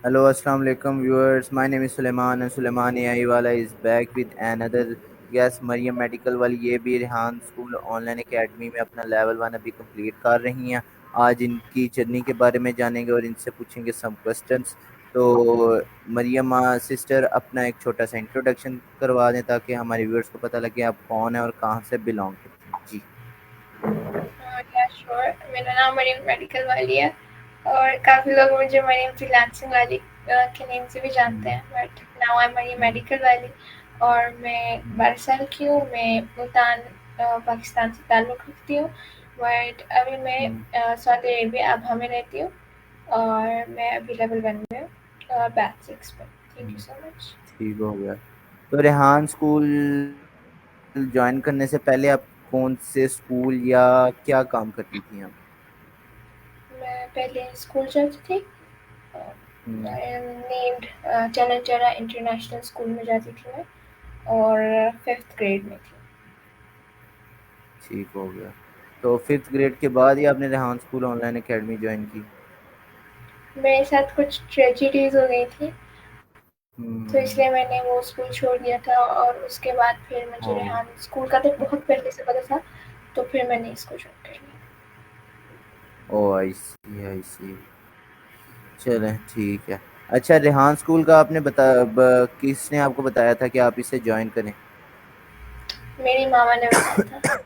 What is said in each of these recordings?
Hello, Assalamu alaikum viewers. My name is Suleiman and Suleiman AI Wala is back with another guest. Mariam medical वाली ये भी Rehan school online academy में अपना level 1 अभी complete कर रही हैं। आज इनकी जर्नी के बारे में जानेंगे और इनसे पूछेंगे सम क्वेश्चंस। तो मरियम सिस्टर अपना एक छोटा सा इंट्रोडक्शन करवा दें ताकि हमारे व्यूअर्स को पता लगे आप कौन है और कहाँ से बिलोंग करती हैं। जी। या श्योर। मेरा नाम मरीम मेडिकल वाली है और काफ़ी लोग मुझे मरीम फ्रीलांसिंग वाली के नेम से भी जानते हम्म, हैं, but now I am Maryam medical वाली। और मैं 12 साल की हूँ। मैं मुल्तान पाकिस्तान से ताल्लुक़ रखती हूँ, बट अभी मैं हम्म, सऊदी अरेबिया अबहा में रहती हूँ। और मैं अभी लेवल 1 में हूँ और बैच 6 में। Thank you hmm, so much. ठीक हो गया। तो रेहान स्कूल ज्वाइन करने से पहले आप कौन से स्कूल या क्या काम करती थी आप? मैं पहले स्कूल जाती थी, हम्म, नेम्ड चैलेंजरा इंटरनेशनल स्कूल में जाती थी मैं, और 5th ग्रेड में थी। ठीक हो गया। तो फिफ्थ ग्रेड के बाद ही आपने Rehan school online academy join की? मेरे साथ कुछ ट्रेजिडीज़ हो गई थी, तो हम्म। इसलिए मैंने वो स्कूल छोड़ दिया था, और उसके बाद फिर मुझे ओ। रेहान स्कूल का तो बहुत पहले से पता था, तो फिर मैंने इसको ज्वाइन कर लिया। ओ, आई सी आई सी। चलें, ठीक है। अच्छा, रेहान स्कूल का आपने किसने आपको बताया था कि आप इसे ज्वाइन करें? मेरी मामा ने बताया था।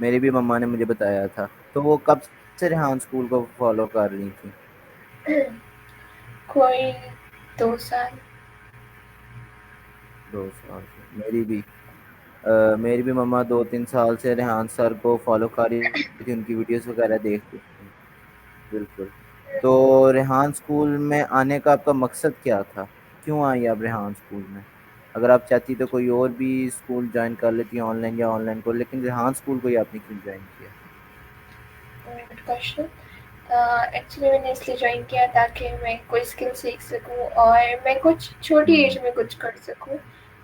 मेरी भी मम्मा ने मुझे बताया था। तो वो कब से रेहान स्कूल को फॉलो कर रही थी? कोई 2 साल। 2 साल से मेरी भी मम्मा 2-3 साल से रेहान सर को फॉलो कर रही थी, उनकी वीडियोस वगैरह देखती थी। बिल्कुल। तो रेहान स्कूल में आने का आपका मकसद क्या था? क्यों आई आप रेहान स्कूल में? अगर आप चाहती तो कोई और भी स्कूल ज्वाइन कर लेती ऑनलाइन या ऑनलाइन को, लेकिन रेहान स्कूल को ही आपने क्यों ज्वाइन किया? Good question. एक्चुअली मैंने इसलिए ज्वाइन किया ताकि मैं कोई स्किल सीख सकूं और मैं कुछ छोटी एज हम्म, में कुछ कर सकूं,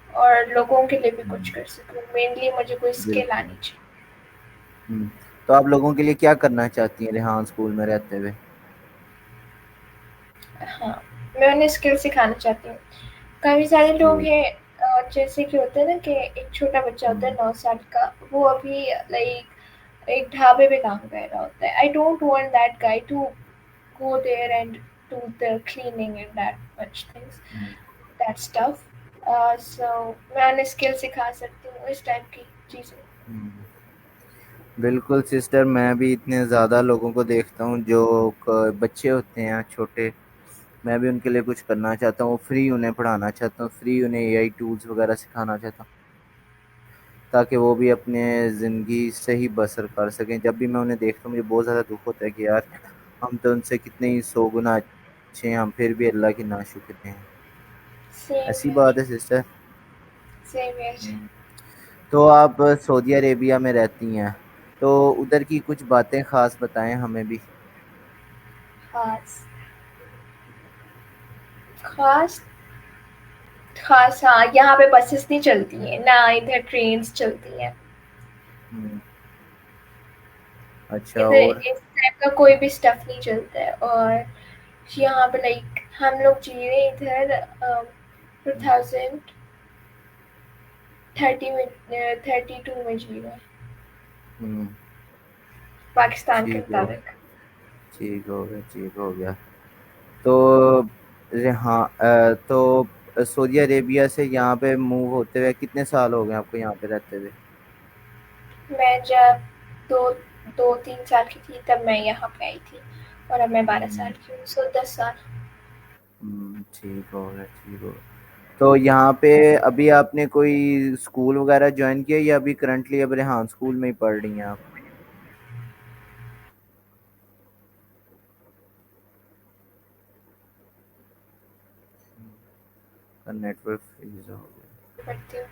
और लोगों के लिए भी कुछ हम्म, कर सकूं। मेनली मुझे कोई स्किल बिल्कुल। आनी चाहिए। हम्म। तो आप लोगों के लिए क्या करना चाहती हैं रेहान स्कूल में रहते हुए? हाँ, मैं उन्हें स्किल सिखाना चाहती हूँ। काफ़ी सारे लोग ठीक। हैं, जैसे कि होता है ना कि एक छोटा बच्चा होता है हम्म, 9 साल का, वो अभी लाइक एक ढाबे पे काम कर रहा होता है। I don't want that guy to go there and do the cleaning and that much things, hmm, that stuff. So मैं उन्हें स्किल सिखा सकती हूँ इस टाइप की चीज़ें। हम्म। बिल्कुल सिस्टर, मैं भी इतने ज़्यादा लोगों को देखता हूँ जो बच्चे होते हैं छोटे। मैं भी उनके लिए कुछ करना चाहता हूँ, फ्री उन्हें पढ़ाना चाहता हूँ, फ्री उन्हें एआई टूल्स वगैरह सिखाना चाहता हूँ ताकि वो भी अपने ज़िंदगी सही बसर कर सकें। जब भी मैं उन्हें देखता हूँ मुझे बहुत ज़्यादा दुख होता है कि यार हम तो उनसे कितने ही 100 गुना अच्छे हैं, हम फिर भी अल्लाह की नाशुक्र हैं। सेम ऐसी ईयर। बात है सिस्टर। Same year. हम्म। तो आप सऊदी अरेबिया में रहती हैं, तो उधर की कुछ बातें ख़ास बताएं हमें भी। खास। खास। खास, हाँ, यहाँ पे बसेस नहीं चलती हैं ना, इधर ट्रेन्स चलती हैं। हम्म। अच्छा, इधर और? इस टाइप का कोई भी स्टफ नहीं चलता है। और यहाँ पे लाइक हम लोग जी रहे हैं इधर 2030 में, 32 में जी रहे हैं, हम्म। पाकिस्तान के ठीक हो मुताबिक। ठीक हो गया, ठीक हो गया। तो हाँ, तो सऊदी अरेबिया से यहाँ पे मूव होते हुए कितने साल हो गए आपको यहाँ पे रहते हुए? मैं जब दो 2-3 साल की थी तब मैं यहाँ पे आई थी, और अब मैं 12 साल हम्म, की हूँ, सो 10 साल। ठीक हो गया, ठीक हो गया। तो यहाँ पे अभी आपने कोई स्कूल वगैरह ज्वाइन किया या अभी करंटली अब रेहान स्कूल में ही पढ़ रही हैं आप? नेटवर्क फ्रीज हो गया। पढ़ती हूँ।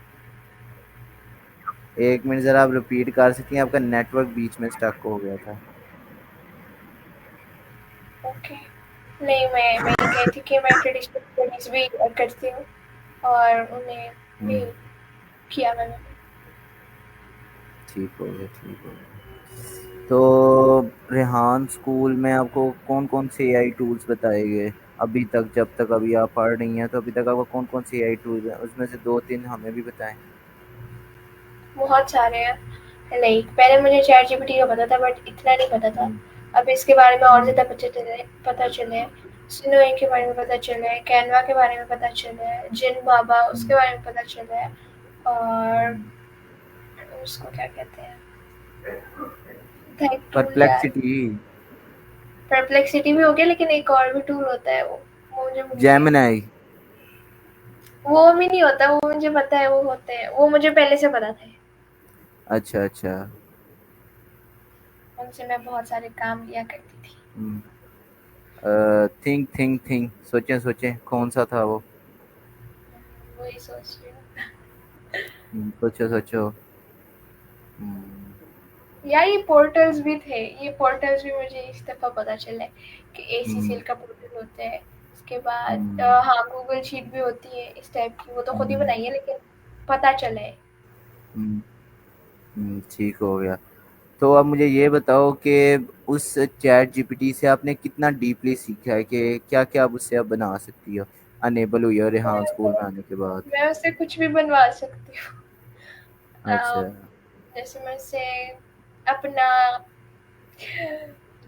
एक मिनट ज़रा आप रिपीट कर सकती हैं, आपका नेटवर्क बीच में स्टक हो गया था। ओके। नहीं, मैं ये कही थी कि मैं ट्रेडिशनल स्टडीज़ भी करती हूँ, और उन्हें भी हम्म, किया मैंने। ठीक हो गया, ठीक हो गया। तो रेहान स्कूल में आपको कौन कौन से एआई टूल्स बताए गए अभी तक, जब तक अभी आप पढ़ रही हैं तो अभी तक आपको कौन कौन से एआई टूल्स हैं, उसमें से दो तीन हमें भी बताएं। बहुत सारे हैं। लाइक पहले मुझे चैट जीपीटी का पता था बट इतना नहीं पता था। हम्म, अब इसके बारे में और हम्म, ज़्यादा पता चले। स्नो के बारे में पता चला है, कैनवा के बारे में पता चला है, जिन बाबा उसके हम्म, बारे में पता चला है। और हम्म। उसको क्या कहते हैं, था एक टूल यार। परप्लेक्सिटी। परप्लेक्सिटी भी हो गया, लेकिन एक और भी टूल होता है वो मुझे भूल गई। जेमिनाई। वो भी नहीं होता, वो मुझे पता है वो होते हैं, वो मुझे पहले से पता था। अच्छा अच्छा। उनसे मैं बहुत सारे काम लिया करती थी। थिंक थिंक थिंक, सोचें सोचें कौन सा था वो। वही सोच रही हूँ। सोचो सोचो। हम्म, यार ये पोर्टल्स भी थे, ये पोर्टल्स भी मुझे इस दफ़ा पता चले कि एसी हम्म, सेल का पोर्टल होता है। उसके बाद हम्म, हाँ, गूगल शीट भी होती है इस टाइप की, वो तो खुद ही हम्म, बनाई है लेकिन पता चला है। हम्म, ठीक हो गया। तो अब मुझे ये बताओ कि उस चैट जीपीटी से आपने कितना डीपली सीखा है कि क्या क्या आप उससे अब बना सकती हो, अनेबल हुई हो रेहान स्कूल में आने के बाद। मैं उससे कुछ भी बनवा सकती हूँ। अच्छा। जैसे मैं उससे अपना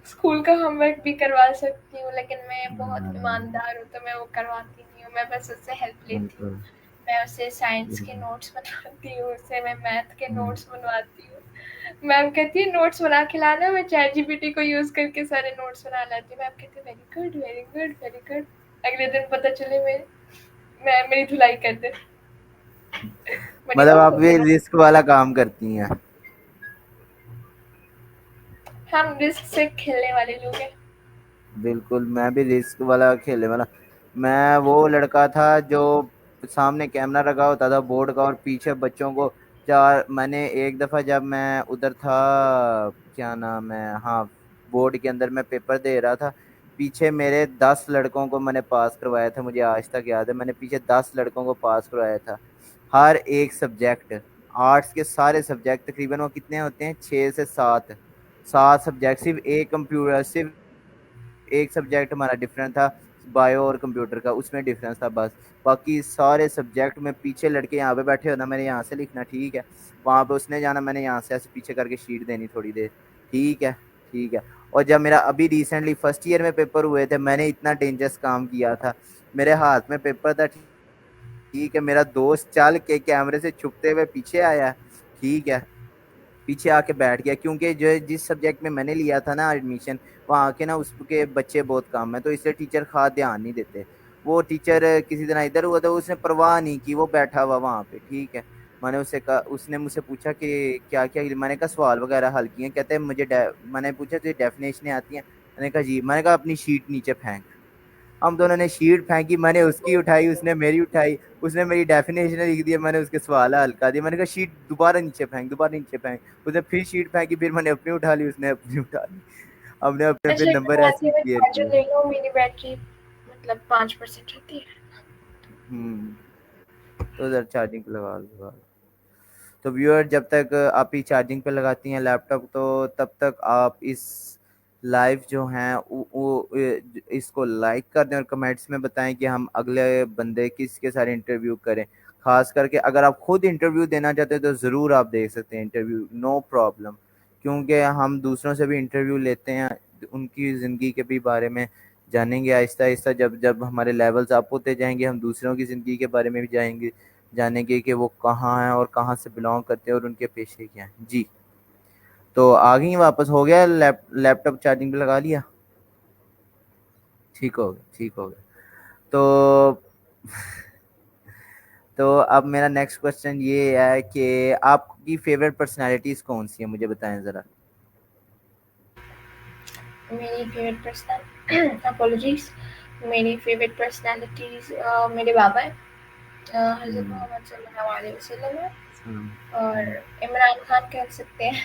स्कूल का होमवर्क भी करवा सकती हूँ, लेकिन मैं बहुत हाँ, ईमानदार हूँ तो मैं वो करवाती नहीं हूँ, मैं बस उससे हेल्प लेती हूँ। बिल्कुल। मैं उससे साइंस के बिल्कुल। नोट्स बनवाती हूँ, उससे मैं मैथ के हम्म, नोट्स बनवाती हूँ। मैम कहती है नोट्स बना के लाना, मैं चैट जीपीटी को यूज़ करके सारे नोट्स बना लाती हूँ। मैम कहती है very good, very good, very good. अगले दिन पता चले मेरी धुलाई कर दे। मैंने मतलब कहा आप हो भी गया। रिस्क वाला काम करती हैं। हम रिस्क से खेलने वाले लोग हैं। बिल्कुल, मैं भी रिस्क वाला खेलने वाला। मैं वो लड़का था जो सामने कैमरा लगा होता था बोर्ड का और पीछे बच्चों को चार, मैंने एक दफा जब मैं उधर था, क्या नाम है, हाँ, बोर्ड के अंदर मैं पेपर दे रहा था, पीछे मेरे 10 लड़कों को मैंने पास करवाया था, मुझे आज तक याद है, मैंने पीछे 10 लड़कों को पास करवाया था। हर एक सब्जेक्ट, आर्ट्स के सारे सब्जेक्ट तकरीबन वो कितने होते हैं, 6 से 7, 7 सब्जेक्ट, सिर्फ एक कंप्यूटर, सिर्फ एक सब्जेक्ट हमारा डिफरेंट था, बायो और कंप्यूटर का, उसमें डिफरेंस था बस। बाकी सारे सब्जेक्ट में पीछे लड़के यहाँ पे बैठे हो ना, मैंने यहाँ से लिखना ठीक है, वहां पे उसने जाना, मैंने यहाँ से ऐसे पीछे करके शीट देनी थोड़ी देर, ठीक है, ठीक है। और जब मेरा अभी रिसेंटली फर्स्ट ईयर में पेपर हुए थे, मैंने इतना डेंजरस काम किया था, मेरे हाथ में पेपर था, ठीक है, मेरा दोस्त चल के कैमरे से छुपते हुए पीछे आया, ठीक है, पीछे आके बैठ गया, क्योंकि जो जिस सब्जेक्ट में मैंने लिया था ना एडमिशन, वहाँ के ना उसके बच्चे बहुत कम है, तो इसलिए टीचर खास ध्यान नहीं देते। वो टीचर किसी तरह इधर हुआ, तो उसने परवाह नहीं की, वो बैठा हुआ वहाँ पे, ठीक है। मैंने उससे कहा, उसने मुझसे पूछा कि क्या क्या, मैंने कहा सवाल वगैरह हल किए हैं, कहते हैं मुझे मैंने पूछा तुझे डेफिनेशनें आती हैं, मैंने कहा जी, मैंने कहा अपनी शीट नीचे फेंक। हम दोनों ने शीट फेंकी, मैंने उसकी उठाई, उसने मेरी उठाई, उसने मेरी डेफिनेशन लिख दी, मैंने उसके सवाल हल कर दिया, मैंने कहा शीट दोबारा नीचे फेंक, दोबारा नीचे फेंक, उसने फिर शीट फेंकी, फिर मैंने अपनी उठा ली, उसने अपनी उठा ली, हमने अपने अच्छा फिर एक नंबर बात ऐसे आती ही है, मैं क्लियर चार्जर किए। ले लूँ, मेरी बैटरी मतलब 5% रहती है। हम्म। तो उधर चार्जिंग पे लगा लो। तो व्यूअर, जब तक आप ही चार्जिंग पे लगाती हैं लैपटॉप, तो तब तक आप इस लाइव जो हैं इसको लाइक कर दें और कमेंट्स में बताएं कि हम अगले बंदे किसके सारे इंटरव्यू करें। खास करके अगर आप खुद इंटरव्यू देना चाहते हैं तो ज़रूर आप दे सकते हैं इंटरव्यू, नो प्रॉब्लम, क्योंकि हम दूसरों से भी इंटरव्यू लेते हैं, उनकी ज़िंदगी के भी बारे में जानेंगे आहिस्ता आहिस्ता, जब जब हमारे लेवल्स अप होते जाएंगे, हम दूसरों की ज़िंदगी के बारे में भी जाएंगे, जानेंगे कि वो कहाँ हैं और कहाँ से बिलोंग करते हैं और उनके पेशे क्या हैं जी। तो आ गई वापस, हो गया, लैपटॉप चार्जिंग पे लगा लिया, ठीक हो गया, ठीक हो गया। तो तो अब मेरा नेक्स्ट क्वेश्चन ये है कि आपकी फेवरेट पर्सनालिटीज कौन सी है, मुझे बताएं जरा। मेरी फेवरेट पर्सनल अपॉलजीज मेरी फेवरेट पर्सनालिटीज मेरे बाबा हैं, हज़रत हम्म, मोहम्मद सल्लल्लाहु अलैहि वसल्लम है। हम्म, और इमरान खान कह सकते हैं।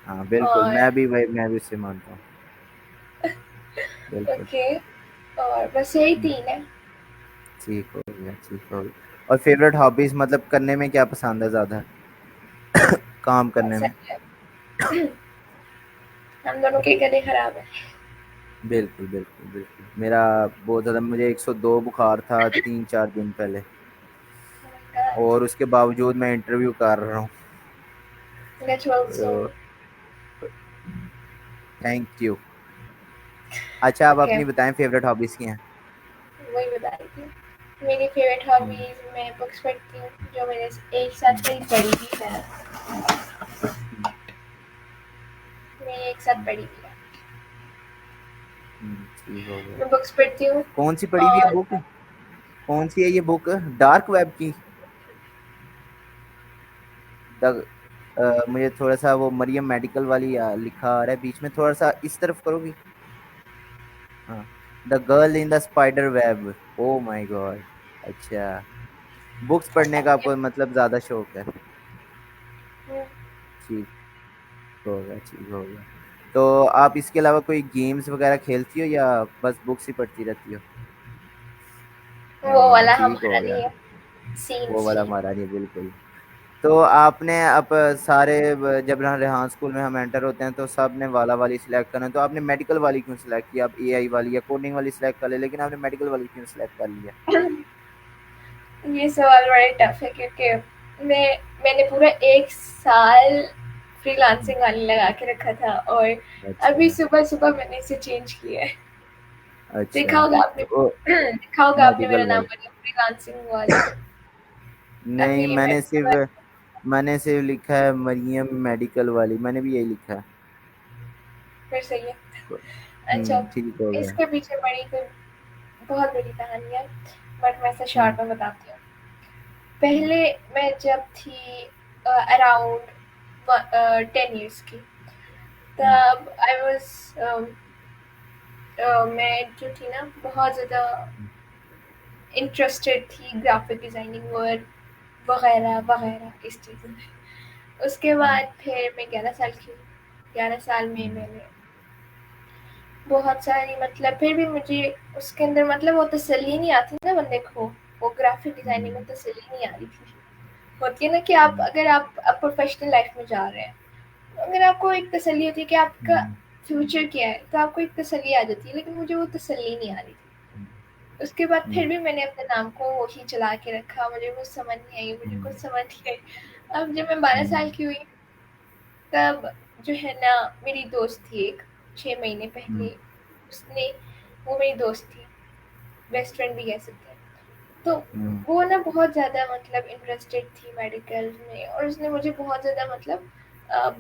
हाँ बिल्कुल, और मैं भी उससे मानता हूँ, बिल्कुल। ओके, और बस यही हम्म, 3 है। ठीक हो गया, ठीक हो गया। और फेवरेट हॉबीज मतलब करने में क्या पसंद है ज्यादा, काम करने ऐसा में। है। हम दोनों के गले खराब है। बिल्कुल बिल्कुल बिल्कुल, मेरा बहुत ज़्यादा, मुझे 102 बुखार था 3-4 दिन पहले, और उसके बावजूद मैं इंटरव्यू कर रहा हूँ। Get well soon. Thank you. अच्छा, आप ओके, अपनी बताएं, फेवरेट हॉबीज़ की हैं? वही बता रही थी। मेरी फेवरेट हॉबीज, मैं बुक्स पढ़ती हूँ जो मेरे एक साथ मेरी पढ़ी भी है। मेरी एक साथ पढ़ी भी है। ठीक हो गया। मैं बुक्स पढ़ती हूँ। कौन सी पढ़ी हुई है और बुक? कौन सी है ये बुक? डार्क वेब की? द मुझे थोड़ा सा वो मरियम मेडिकल वाली लिखा आ रहा है बीच में, थोड़ा सा इस तरफ करोगी? हाँ, the girl in the spider web. Oh my God. अच्छा, बुक्स पढ़ने का आपको मतलब ज्यादा शौक है? ठीक हो गया, ठीक हो गया। तो आप इसके अलावा कोई गेम्स वगैरह खेलती हो, या बस बुक्स ही पढ़ती रहती हो? वो वाला ठीक हमारा हो नहीं गया। है, सीन वो वाला सीन। हमारा नहीं, बिल्कुल। तो आपने अब सारे जब रेहान स्कूल में हम एंटर होते हैं तो सब ने वाला वाली सिलेक्ट करना है, तो आपने मेडिकल वाली क्यों सिलेक्ट किया? आप एआई वाली या कोडिंग वाली सिलेक्ट कर ले, लेकिन आपने मेडिकल वाली क्यों सिलेक्ट कर लिया? ये सवाल बड़ा टफ है क्योंकि मैंने पूरा 1 साल फ्रीलांसिंग वाली लगा के रखा था, और अभी अच्छा। सुबह सुबह मैंने इसे चेंज किया है। अच्छा, देखा होगा आपने। तो देखा होगा आपने मेरा मेडिकल नाम वाली? बना फ्रीलांसिंग वाला। नहीं, अभी मैं सुबह मैंने सिर्फ लिखा है मरियम मेडिकल वाली, मैंने भी यही लिखा है। फिर सही है। अच्छा, ठीक हो गया। इसके पीछे बड़ी कोई बहुत बड़ी कहानी है, बट मैं इसे हम्म शॉर्ट में बताती हूँ। पहले मैं जब थी अराउंड 10 years की, हम्म तब आई वॉज मैं जो थी ना बहुत ज़्यादा इंटरेस्टेड थी ग्राफिक डिज़ाइनिंग और वगैरह वगैरह इस चीज़ में। उसके हम्म बाद फिर मैं 11 साल की हुई। 11 साल में हम्म मैंने बहुत सारी, मतलब फिर भी मुझे उसके अंदर मतलब वो तसल्ली नहीं आती ना बंदे को। वो ग्राफिक डिज़ाइनिंग में हम्म तसल्ली नहीं आ रही थी। होती है ना कि आप हम्म अगर आप अब प्रोफेशनल लाइफ में जा रहे हैं, तो अगर आपको एक तसल्ली होती है कि आपका हम्म फ्यूचर क्या है, तो आपको एक तसल्ली आ जाती है, लेकिन मुझे वो तसल्ली नहीं आ रही थी। उसके बाद फिर हम्म भी मैंने अपने नाम को वही चला के रखा, मुझे कुछ समझ नहीं आई, मुझे कुछ हम्म समझ नहीं आई। अब जब मैं 12 साल हम्म की हुई, तब जो है ना, मेरी दोस्त थी एक, 6 महीने हम्म पहले उसने, वो मेरी दोस्त थी, बेस्ट फ्रेंड भी कह सकते हैं। तो हम्म वो ना बहुत ज़्यादा मतलब इंटरेस्टेड थी मेडिकल में, और उसने मुझे बहुत ज़्यादा मतलब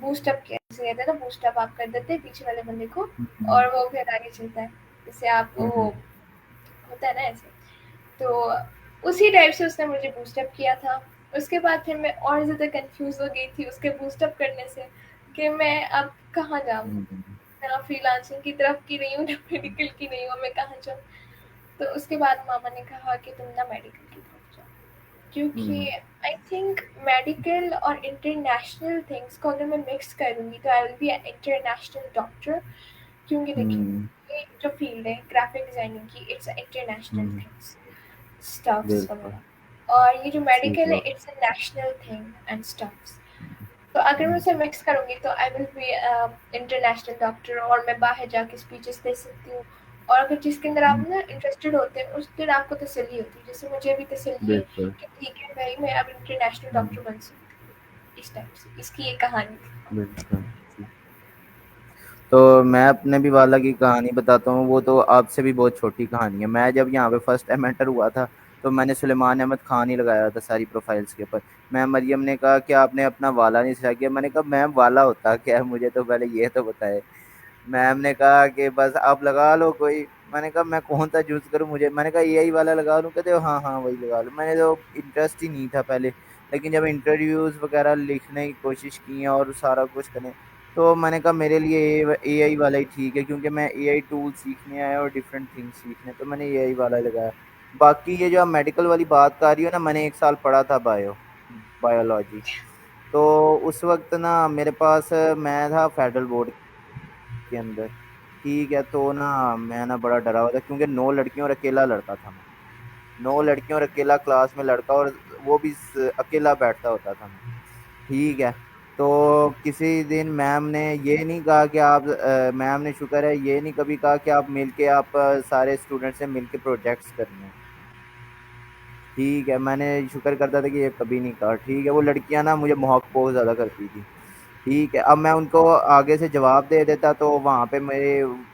बूस्ट अप किया, जैसे कहते हैं ना बूस्ट अप आप कर देते हैं पीछे वाले बंदे को, हम्म और वो फिर आगे चलता है, जैसे आप वो हम्म होता है ना ऐसे। तो उसी टाइप से उसने मुझे बूस्टअप किया था। उसके बाद फिर मैं और ज़्यादा कंफ्यूज हो गई थी उसके बूस्टअप करने से, कि मैं अब कहाँ जाऊँ। हम्म ना फ्रीलांसिंग की तरफ की नहीं हूँ, ना मेडिकल की नहीं हूँ, मैं कहाँ जाऊँ। तो उसके बाद मामा ने कहा कि तुम ना मेडिकल की तरफ जाओ, क्योंकि हम्म आई थिंक मेडिकल और इंटरनेशनल थिंग्स को अगर मैं मिक्स करूँगी तो I will be international doctor. क्योंकि देखिए, हम्म ये जो फील्ड है ग्राफिक डिजाइनिंग की, it's international hmm, things, stuffs बिल्कुल। वगैरह, और ये जो ठीक मेडिकल है हो। It's a national thing and stuffs. तो अगर मैं हम्म उसे मिक्स करूँगी तो I will be international doctor, और मैं बाहर जाके स्पीचेस दे सकती हूँ। और अगर जिसके अंदर आप हम्म, ना इंटरेस्टेड होते हैं उस दिन आपको तसल्ली होती है, जैसे मुझे अभी तसल्ली है बिल्कुल। कि ठीक है भाई मैं अब इंटरनेशनल हम्म, डॉक्टर बन सकती हूँ, इस टाइप से इसकी ये कहानी थी। बिल्कुल। तो मैं अपने भी वाला की कहानी बताता हूँ, वो तो आपसे भी बहुत छोटी कहानी है। मैं जब यहाँ पे फर्स्ट टाइम एंटर हुआ था, तो मैंने सुलेमान अहमद खान ही लगाया था सारी प्रोफाइल्स के ऊपर। मैम मरियम ने कहा कि आपने अपना वाला नहीं सिलेक्ट किया। मैंने कहा मैम वाला होता क्या है, मुझे तो पहले ये तो बताए। मैम ने कहा कि बस आप लगा लो कोई। मैंने कहा मैं कौन सा चूज करूँ, मुझे, मैंने कहा यही वाला लगा लूँ। कहते हो हाँ हाँ वही लगा लो। मैंने तो इंटरेस्ट ही नहीं था पहले, लेकिन जब इंटरव्यूज वगैरह लिखने की कोशिश की और सारा कुछ करें, तो मैंने कहा मेरे लिए एआई वाला ही ठीक है, क्योंकि मैं एआई टूल सीखने आया और डिफरेंट थिंग्स सीखने, तो मैंने एआई वाला ही लगाया। बाकी ये जो आप मेडिकल वाली बात कर रही हो ना, मैंने 1 साल पढ़ा था बायोलॉजी। तो उस वक्त ना मेरे पास मैं था फेडरल बोर्ड के अंदर। ठीक है, तो ना मैं ना बड़ा डरा हुआ था, क्योंकि 9 लड़कियों और अकेला लड़का था मैं। 9 लड़कियों और अकेला क्लास में लड़का, और वो भी अकेला बैठता होता था मैं। ठीक है। तो किसी दिन मैम ने ये नहीं कहा कि आप मैम ने शुक्र है ये नहीं कभी कहा कि आप मिलके आप सारे स्टूडेंट से मिलके प्रोजेक्ट्स करने हैं। ठीक है, मैंने शुक्र करता था कि ये कभी नहीं कहा। ठीक है, वो लड़कियां ना मुझे मोहक बहुत ज्यादा करती थी। ठीक है, अब मैं उनको आगे से जवाब दे देता तो वहां पे मेरे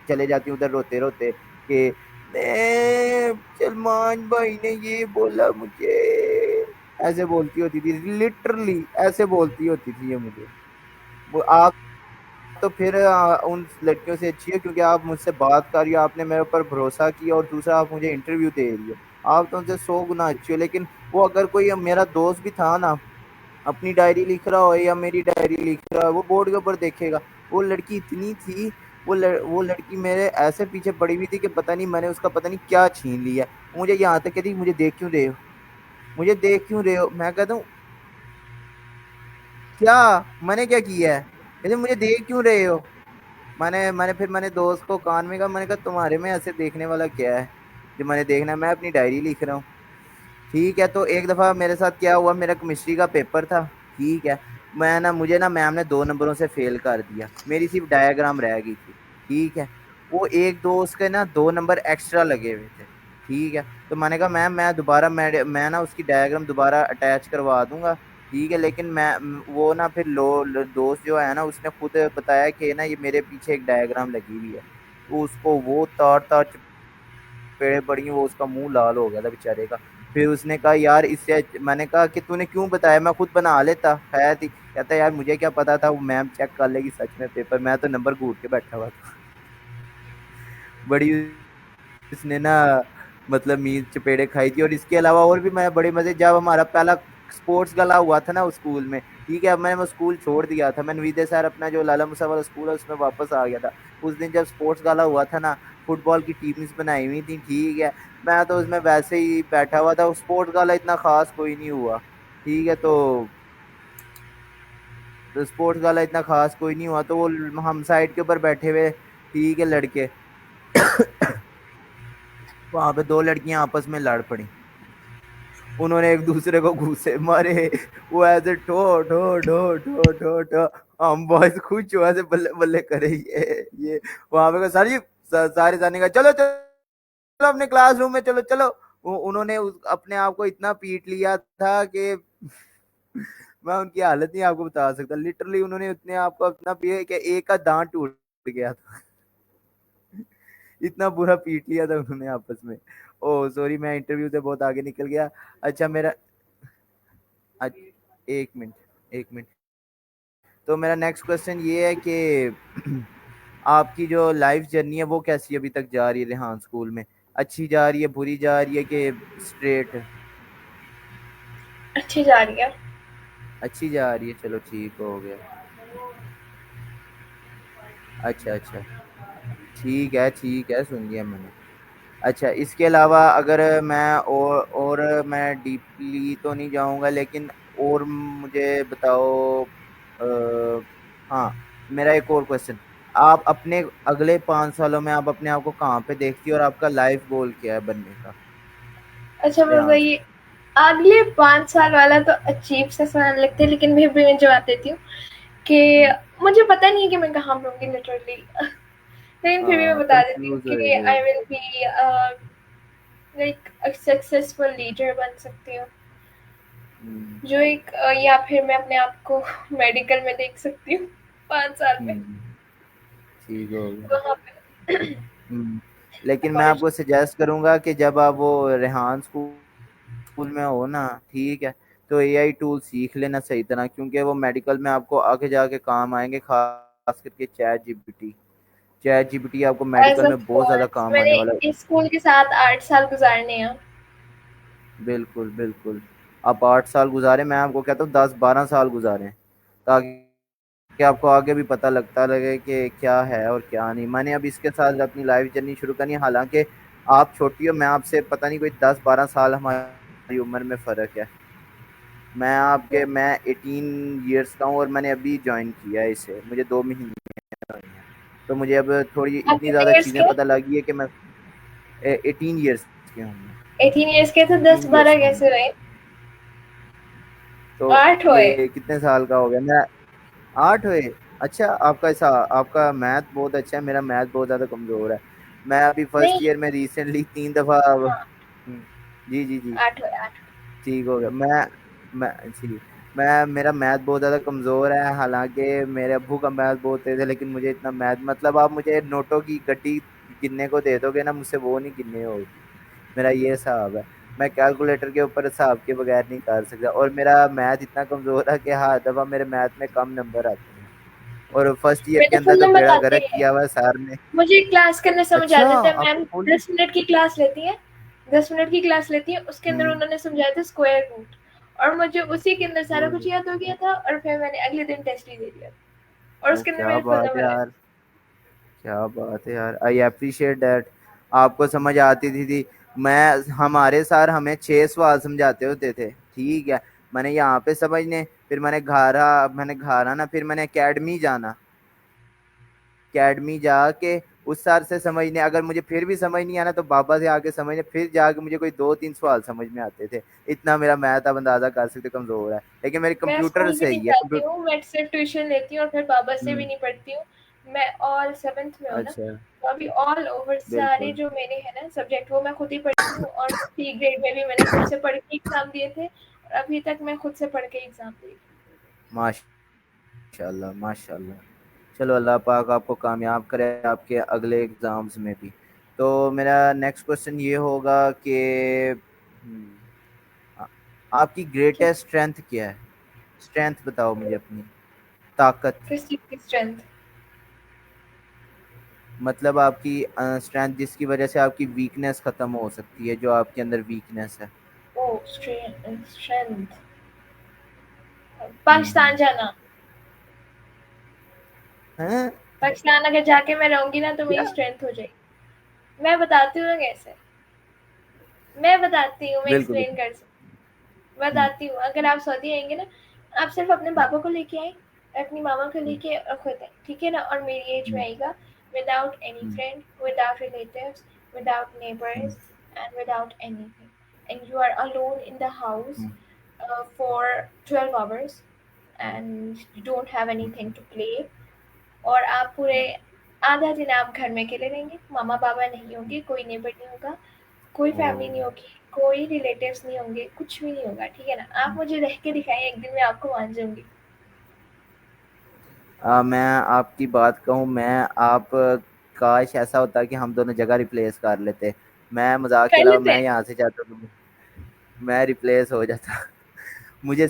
चले जाती उधर रोते रोते कि सलमान भाई ने ये बोला मुझे, ऐसे बोलती होती थी, लिटरली ऐसे बोलती होती थी ये मुझे। वो आप तो फिर उन लड़कियों से अच्छी है क्योंकि आप मुझसे बात कर रही हो, आपने मेरे ऊपर भरोसा किया, और दूसरा आप मुझे इंटरव्यू दे रही हो। आप तो उनसे 100 गुना अच्छी हो। लेकिन वो अगर कोई मेरा दोस्त भी था ना, अपनी डायरी लिख रहा हो या मेरी डायरी लिख रहा है, वो बोर्ड के ऊपर देखेगा। वो लड़की इतनी थी, वो लड़की मेरे ऐसे पीछे पड़ी हुई थी कि पता नहीं मैंने उसका पता नहीं क्या छीन लिया। मुझे यहाँ तक कहती मुझे देख क्यों रहे हो, मुझे देख क्यों रहे हो। मैं कहता हूँ क्या, मैंने क्या किया है। कहते मुझे देख क्यों रहे हो। मैंने दोस्त को कान में कहा, मैंने कहा तुम्हारे में ऐसे देखने वाला क्या है जो मैंने देखना है, मैं अपनी डायरी लिख रहा हूँ। ठीक है, तो एक दफा मेरे साथ क्या हुआ, मेरा केमिस्ट्री का पेपर था। ठीक है, मुझे ना मैम ने 2 नंबरों से फेल कर दिया, मेरी सिर्फ डायग्राम रह गई थी। ठीक है, वो एक दो उसके ना 2 नंबर एक्स्ट्रा लगे हुए थे। ठीक है, तो मैंने कहा मैम मैं दोबारा मैं ना उसकी डायग्राम दोबारा अटैच करवा दूंगा। ठीक है, लेकिन वो ना फिर दोस्त जो है ना उसने खुद बताया कि ना ये मेरे पीछे एक डायग्राम लगी हुई है। तो उसको वो तार तार चपेड़े पड़ी, वो उसका मुंह लाल हो गया था बेचारे का। फिर उसने कहा यार इससे, मैंने कहा कि तूने क्यों बताया, मैं खुद बना लेता है थी। कहता यार मुझे क्या पता था, वो मैम चेक कर लेगी सच में पेपर, मैं तो नंबर घूट के बैठा हुआ था। बड़ी इसने ना मतलब मीन चपेड़े खाई थी। और इसके अलावा और भी मैं बड़े मजे, जब हमारा पहला स्पोर्ट्स गला हुआ था ना उस स्कूल में। ठीक है, अब मैंने वो स्कूल छोड़ दिया था, मैं नवीदे सर अपना जो लाला मुसा वाला स्कूल है उसमें वापस आ गया था। उस दिन जब स्पोर्ट्स गला हुआ था ना, फुटबॉल की टीम्स बनाई हुई थी। ठीक है, मैं तो उसमें वैसे ही बैठा हुआ था, स्पोर्ट्स गाला इतना खास कोई नहीं हुआ। ठीक है, तो स्पोर्ट्स गाला इतना खास कोई नहीं हुआ, तो वो हम साइड के ऊपर बैठे हुए, ठीक है, लड़के वहां पे 2 लड़कियां आपस में लड़ पड़ी। उन्होंने एक दूसरे को घूसे मारे, वो ऐसे ठो ठो ठो ठो ठो ठो, हम बॉयज खुश हुआ से बल्ले बल्ले करे ये वहां पे सारी सारे जाने का चलो चलो अपने क्लासरूम में चलो चलो। उन्होंने अपने आप को इतना पीट लिया था कि मैं उनकी हालत नहीं आपको बता सकता। लिटरली उन्होंने अपने आप को इतना पिए कि एक का दांत टूट गया था। इतना बुरा पीट लिया था उन्होंने आपस में। ओ सॉरी, मैं इंटरव्यू से बहुत आगे निकल गया। अच्छा मेरा अच्छा, 1 मिनट 1 मिनट। तो मेरा नेक्स्ट क्वेश्चन ये है कि आपकी जो लाइफ जर्नी है वो कैसी अभी तक जा रही है रेहान स्कूल में। अच्छी जा रही है, बुरी जा रही है कि स्ट्रेट। अच्छी जा रही है। अच्छी जा रही है, चलो ठीक हो गया। अच्छा अच्छा, ठीक है, सुन लिया मैंने। अच्छा, इसके अलावा अगर मैं और मैं डीपली तो नहीं जाऊंगा, लेकिन और मुझे बताओ। आ, हाँ, मेरा एक और क्वेश्चन, आप अपने अगले 5 सालों में आप अपने आप को कहाँ पे देखती हो और आपका लाइफ गोल क्या है बनने का अच्छा बाबा, रेहान ये अगले 5 साल वाला तो अजीब सा सवाल लगता है, लेकिन फिर भी मैं जवाब देती हूँ कि स्कूल। मुझे पता नहीं है कि मैं कहाँ रहूँगी लिटरली, लेकिन फिर भी मैं हाँ, बता देती हूँ कंफ्यूज कि होएगी। I will be like a successful leader बन सकती हूँ, हम्म। जो एक या फिर मैं अपने आप को मेडिकल में देख सकती हूँ 5 साल में, हम्म, ठीक हो गया। वहाँ पे। हम्म। लेकिन मैं और आपको सजेस्ट करूंगा कि जब आप वो रेहान स्कूल में हो ना, ठीक है, तो एआई टूल सीख लेना सही तरह, क्योंकि वो मेडिकल में आपको आगे जाके काम आएंगे, खास करके चैट जीपीटी आपको एज मेडिकल अ में बहुत ज्यादा कोर्स काम आने मैंने वाला है। इस स्कूल के साथ 8 साल गुजारने हैं। बिल्कुल बिल्कुल, आप 8 साल गुजारे, मैं आपको कहता हूँ 10-12 साल गुजारे, ताकि कि आपको आगे भी पता लगता लगे कि क्या है और क्या नहीं। मैंने अब इसके साथ अपनी लाइफ जर्नी शुरू करनी है, हालांकि आप छोटी हो, मैं आपसे पता नहीं कोई 10-12 साल हमारी उम्र में फर्क है। मैं 18 ईयर्स का हूँ और मैंने अभी ज्वाइन किया है इसे, मुझे 2 महीने हुए हैं। तो मुझे अब थोड़ी आप इतनी कितने ज्यादा ईयर्स चीजें के? पता लगी है कि मैं 18 ईयर्स की हूँ मैं। 18 ईयर्स के तो दस 18 ईयर्स बारह का हूँ मैं। कैसे रहे? तो 8 हुए। ये कितने साल का हो गया मैं। 8 हुए। अच्छा, आपका मैथ बहुत अच्छा है, मेरा मैथ बहुत ज्यादा कमजोर है। मैं अभी फर्स्ट नहीं। ईयर में रिसेंटली 3 दफा हाँ, जी जी जी। 8 हुए, 8। ठीक हो गया। मैं जी, मैं मेरा मैथ बहुत ज्यादा कमजोर है, हालांकि मेरे अब्बू का मैथ बहुत तेज है, लेकिन मुझे इतना मैथ, मतलब आप मुझे नोटों की गड्डी गिनने को दे दोगे ना, मुझसे वो नहीं गिननी होगी। मेरा ये हिसाब है। मैं कैलकुलेटर के ऊपर हिसाब के बगैर नहीं कर सकता, और मेरा मैथ इतना कमजोर है कि हर दफा मेरे मैथ में कम नंबर आते हैं। और फर्स्ट ईयर के मेरे अंदर फुल तो नंबर बेड़ा आते गर्क हैं। किया हुआ है सर ने। मुझे क्लास करने समझ आ अच्छा, जाता है। आपको मैम फुल। 10 मिनट की क्लास लेती है, 10 मिनट की क्लास लेती है, उसके अंदर हम्म। उन्होंने समझाया था स्क्वायर रूट, और मुझे उसी के अंदर सारा कुछ ओहो, याद हो गया था, और फिर मैंने अगले दिन टेस्ट ही दे दिया, और ओ उसके अंदर क्या मेरे फुल बात है नंबर आए। यार, क्या बात है यार, आई अप्रिशिएट दैट। आपको समझ आती थी। मैं हमारे सर हमें 6 सवाल समझाते होते थे, ठीक है। मैंने यहाँ पे समझने, फिर मैंने घर आना, फिर मैंने एकेडमी जाना, एकेडमी जाके उस सर से समझने, अगर मुझे फिर भी समझ नहीं आना तो बाबा से आके समझने, फिर जाके मुझे कोई 2-3 सवाल समझ में आते थे। इतना मेरा मैथ आप अंदाजा कर सकते कमजोर है, लेकिन मेरी मैं कंप्यूटर स्कूल भी नहीं सही है, जाती कंप्यूटर। हूँ, मैं सिर्फ ट्यूशन लेती हूँ, और फिर बाबा से भी हम्म। नहीं पढ़ती हूँ। मैं ऑल 7th में हूँ ना, अच्छा। तो अभी ऑल ओवर सारे बिल्कुल। जो मेरे हैं ना सब्जेक्ट, वो मैं खुद ही पढ़ती हूँ, और सी ग्रेड में भी मैंने खुद से पढ़ के एग्जाम दिए थे, और अभी तक मैं खुद से पढ़ के एग्जाम दी। माशाल्लाह माशाल्लाह। चलो, अल्लाह पाक आपको कामयाब करे आपके अगले एग्जाम्स में भी। तो मेरा नेक्स्ट क्वेश्चन ये होगा कि आ- आपकी ग्रेटेस्ट स्ट्रेंथ क्या है? स्ट्रेंथ बताओ मुझे अपनी, ताकत। किस चीज की स्ट्रेंथ? मतलब आपकी स्ट्रेंथ जिसकी वजह से आपकी वीकनेस खत्म हो सकती है, जो आपके अंदर वीकनेस है। ओ, स्ट्रेंथ, हम्म। पाकिस्तान जाना। हैं? पाकिस्तान अगर जाके मैं रहूंगी ना, तो क्या? मेरी स्ट्रेंथ हो जाएगी। मैं बताती हूँ ना कैसे, मैं बताती हूँ, मैं बिल्कुल एक्सप्लेन बिल्कुल। कर सकती हूँ, हम्म। बताती हूँ। अगर आप सऊदी आएंगे ना, आप सिर्फ अपने हम्म। पापा को लेके आए, अपनी मामा को हम्म। लेके, और खुद आए, ठीक है ना, और मेरी एज में हम्म। आएगा, without any hmm. Friend, without relatives, without hmm. Neighbours, and without anything, and you are alone in the house hmm. for 12 hours, and you don't have hmm. anything to play, और आप पूरे आधा दिन आप घर में अकेले रहेंगे, मामा पापा नहीं होंगे, कोई नेबर नहीं होगा, कोई ओ। फैमिली नहीं होगी, कोई रिलेटिव्स नहीं होंगे, कुछ भी नहीं होगा, ठीक है ना। आप मुझे रह के दिखाएं, एक दिन मैं आपको मान जाऊंगी। मैं आपकी बात कहूँ, मैं आप काश ऐसा होता कि हम दोनों जगह रिप्लेस कर लेते। मैं मजाक के कर अलावा लेते मैं हैं। यहाँ से चाहता हूँ मैं रिप्लेस हो जाता। मुझे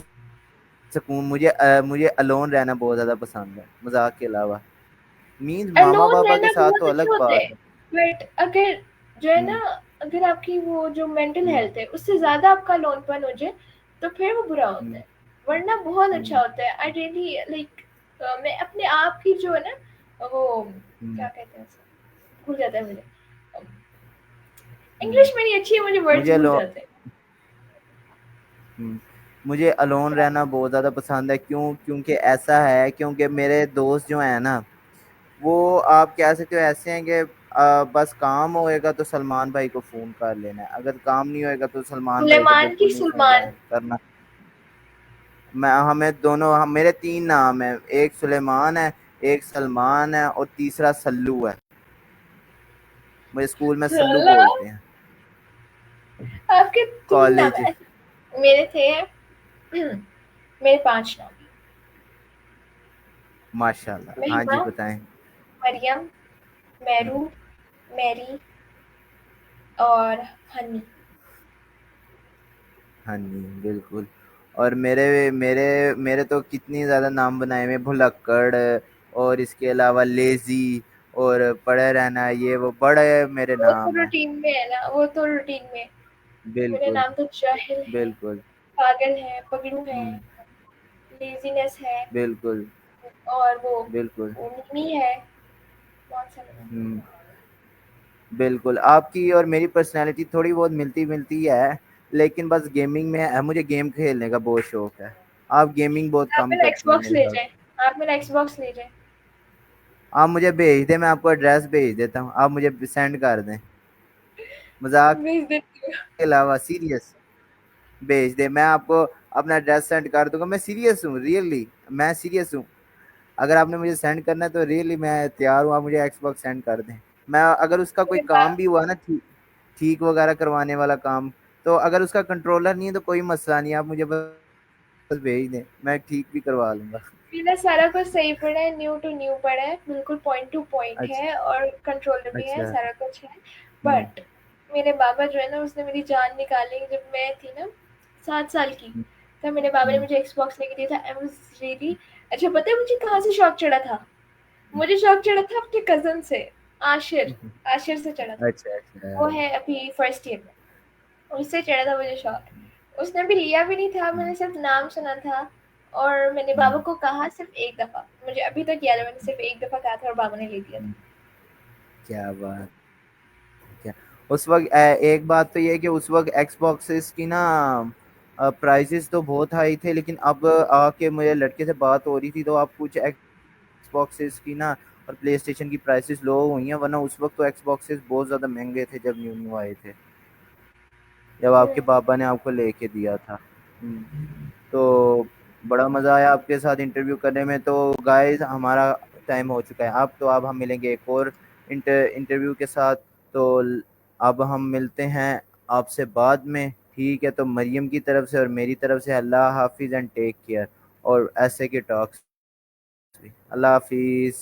सुकून, मुझे अलोन रहना बहुत ज्यादा पसंद है, मजाक के अलावा। मीन्स मामा अलोन पापा के रहना साथ तो बहुत अच्छा अलग होता है, बात है। बट अगर जो है ना, हम्म। अगर आपकी वो जो मेंटल हम्म। हेल्थ है उससे ज्यादा आपका अलोनपन हो जाए, तो फिर वो बुरा होता हम्म। है। वरना बहुत अच्छा हम्म। होता है। आई रियली लाइक, मैं अपने आप की जो है ना, वो क्या हम्म। कहते हैं उसे, भूल जाता है मुझे। हम्म। इंग्लिश मेरी अच्छी है, मुझे वर्ड्स मुझे भूल अलो जाते हैं। हम्म, मुझे अलोन क्या? रहना बहुत ज्यादा पसंद है। क्योंकि ऐसा है, क्योंकि मेरे दोस्त जो है ना, वो आप कह सकते हो ऐसे हैं कि बस काम होएगा तो सलमान भाई को फोन कर लेना है, अगर काम नहीं होएगा तो सलमान भाई को सुलेमान की बिल्कुल नहीं फोन सुलमान। करना। मैं हमें दोनों हम मेरे 3 नाम है, एक सुलेमान है, एक सलमान है, और तीसरा सल्लू है। मुझे स्कूल में सल्लू साला, बोलते हैं। आपके 3 नाम कॉलेज। है? मेरे थे मेरे 5 नाम। माशाल्लाह, हाँ महिमा, जी बताएं। मरियम, हम्म। मैरू, मैरी, और हनी। हाँ जी बिल्कुल। और मेरे मेरे मेरे तो कितनी ज्यादा नाम बनाए हुए, भुलक्कड़, और इसके अलावा लेजी, और पड़े रहना, ये वो बड़े मेरे वो तो नाम है। रूटीन में है ना, वो तो रूटीन में। मेरा बिल्कुल नाम तो जाहिल है, बिल्कुल। पागल है, पगलू है, हम्म। लेजीनेस है, बिल्कुल और बिल्कुल। वो मिमी है, बहुत सारे नाम। हम्म। बिल्कुल, आपकी और मेरी पर्सनैलिटी थोड़ी बहुत मिलती मिलती है, लेकिन बस गेमिंग में है, मुझे गेम खेलने का बहुत शौक है। आप गेमिंग बहुत आप कम मेरा करती हैं एक्सबॉक्स मेरे ले साथ। जाए, आप मेरा एक्सबॉक्स ले जाए। आप मुझे भेज दें, मैं आपको एड्रेस भेज देता हूँ, आप मुझे सेंड कर दें। मजाक भेज देती हूँ। के अलावा सीरियस, भेज दे, मैं आपको अपना एड्रेस सेंड कर दूंगा। मैं सीरियस हूँ, रियली मैं सीरियस हूँ। अगर आपने मुझे सेंड करना है तो रियली मैं तैयार हूँ, आप मुझे एक्सबॉक्स सेंड कर दें। मैं अगर उसका कोई मेरे काम पास भी हुआ ना, ठीक ठीक वगैरह करवाने वाला काम, तो अगर उसका कंट्रोलर नहीं है तो कोई मसला नहीं, आप मुझे बस भेज दें, मैं ठीक भी करवा लूंगा। मेरा सारा कुछ सही पड़ा है, न्यू टू न्यू पड़ा है, बिल्कुल पॉइंट टू पॉइंट अच्छा। है और कंट्रोलर भी है, अच्छा। सारा कुछ है। हम्म। बट मेरे बाबा जो है ना, उसने मेरी जान निकाली जब मैं थी ना 7 साल की। हम्म। तब मेरे बाबा ने हम्म। मुझे एक्सबॉक्स लेके दिया था। आई वाज रियली अच्छा, पता है मुझे कहाँ से शौक चढ़ा था? मुझे शौक चढ़ा था अपने कजन से, आशिर। हम्म। आशिर से चढ़ा था। अच्छा अच्छा। वो है अभी फर्स्ट ईयर में, उससे चढ़ा था मुझे शौक। उसने भी लिया भी नहीं था, हम्म। मैंने सिर्फ नाम सुना था। और मैंने बाबा हम्म। को कहा सिर्फ एक दफा, मुझे अभी तक याद है, मैंने सिर्फ एक दफा कहा था और बाबा ने ले दिया था। हम्म। क्या बात। क्या उस वक्त एक बात तो ये है कि उस वक्त एक्सबॉक्सेस की ना प्राइसेस तो बहुत हाई थे, लेकिन अब आके मुझे लड़के से बात हो रही थी तो अब कुछ एक्सबॉक्सेस की ना और प्ले स्टेशन की प्राइसेस लो हुई हैं, वरना उस वक्त तो एक्सबॉक्सेस बहुत ज़्यादा महंगे थे जब न्यू न्यू आए थे, जब आपके पापा ने आपको लेके दिया था। तो बड़ा मज़ा आया आपके साथ इंटरव्यू करने में। तो गाइस हमारा टाइम हो चुका है अब, तो अब हम मिलेंगे एक और इंटरव्यू के साथ। तो अब हम मिलते हैं आपसे बाद में, ठीक है? तो मरियम की तरफ से और मेरी तरफ से अल्लाह हाफिज़ एंड टेक केयर, और ऐसे के टॉक्स भी। अल्लाह हाफिज़।